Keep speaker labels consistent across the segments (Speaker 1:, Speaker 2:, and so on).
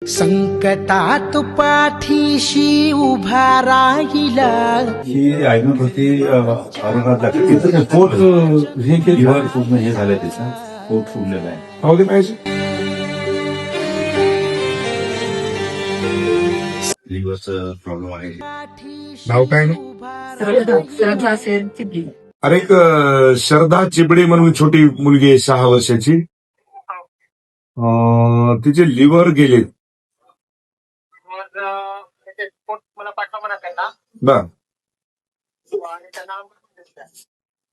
Speaker 1: संकटात पाठीशी उभा राहिला.
Speaker 2: ही आयनोट होती औरंगाबादला. तिचं पोट हे केलं पूर्ण हे झालंय, त्याचं पोट फुगलेलं आहे.
Speaker 3: हो दे पाहिजे.
Speaker 2: लिव्हरचं प्रॉब्लेम आहे.
Speaker 3: नाव काय ना?
Speaker 4: श्रद्धा असेल चिपली.
Speaker 3: अरे एक श्रद्धा चिबडे म्हणून छोटी मुलगी आहे 6 वर्षाची. तिचे लिव्हर गेले.
Speaker 5: मला पाठवा म्हणा त्यांना.
Speaker 3: बर,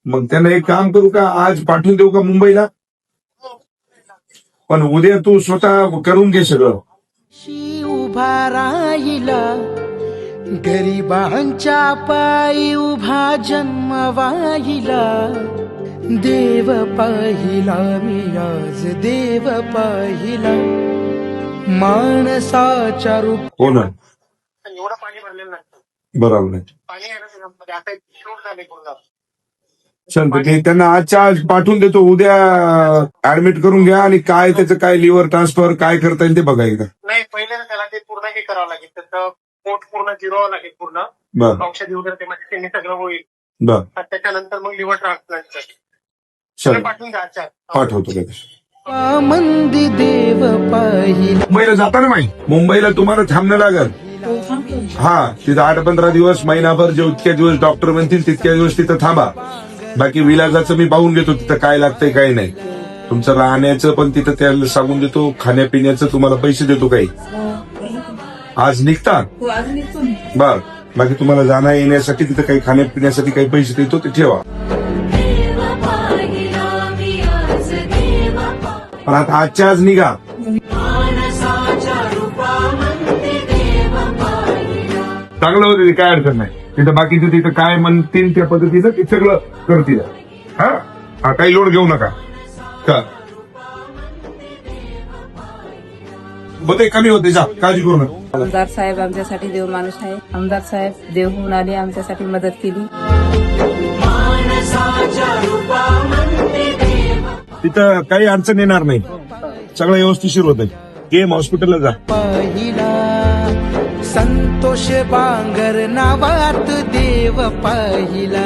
Speaker 3: मग त्यांना एक काम करू का, आज पाठवून देऊ का मुंबईला? पण उद्या तू स्वतः करून घे सगळं.
Speaker 1: उभा राहिला, गरिबांच्या पायी उभा जन्म वाहिला. देव पाहिला मी आज, देव पाहिला माणसाच्या रूप.
Speaker 3: हो ना,
Speaker 5: एवढं पाणी भरलेलं नाही.
Speaker 3: बरोबर आहे.
Speaker 5: पाणी आहे ना त्याच्यामध्ये, आता एक शोध झाले पूर्ण.
Speaker 3: चल तर ते त्यांना आजच्या आज पाठवून देतो. उद्या ऍडमिट करून घ्या आणि काय त्याचं काय लिव्हर ट्रान्सफर काय करता येईल ते बघा एकदा.
Speaker 5: नाही, पहिले ना त्याला ते पूर्ण हे करावं लागेल, त्याचं पोट पूर्ण जिरवावं लागेल पूर्ण.
Speaker 3: बर
Speaker 5: औषधी वगैरे ते म्हणजे त्यांनी सगळं होईल.
Speaker 3: बर,
Speaker 5: त्याच्यानंतर मग लिव्हर ट्रान्सप्लांटचं
Speaker 3: चल
Speaker 5: पाठवून द्या आजच्या.
Speaker 3: पाठवतो लगेच.
Speaker 1: मंदी देव पाहिला.
Speaker 3: मुंबईला जाताना माही मुंबईला तुम्हाला थांबणं लागल. हा, तिथं 8-15 दिवस, महिनाभर जितक्या दिवस डॉक्टर म्हणतील तितक्या दिवस तिथं थांबा. बाकी विलाजाचं मी पाहून घेतो तिथं काय लागतंय काय नाही. तुमचं राहण्याचं पण तिथं त्याला सांगून देतो, खाण्यापिण्याचं तुम्हाला पैसे देतो. काही आज निघता बर, बाकी तुम्हाला जाण्या येण्यासाठी तिथं काही खाण्यापिण्यासाठी काही पैसे देतो ते ठेवा. पण आता आजच्या आज निघा. चांगलं होतं ते, काय अडचण नाही. तिथं बाकीचं तिथं काय म्हणतील त्या पद्धतीनं ते सगळं करतील. हा, काही लोड घेऊ नका. का होते कमी होते, जा काळजी करू नका.
Speaker 4: आमदार साहेब आमच्यासाठी देव माणूस आहे. आमदार साहेब देव होऊन आले, आमच्यासाठी मदत केली.
Speaker 3: तिथं काही अडचण येणार नाही, सगळं व्यवस्थिशीर होत. केम हॉस्पिटलला जा.
Speaker 1: पाहिला संतोष बांगर नावात देव पाहिला.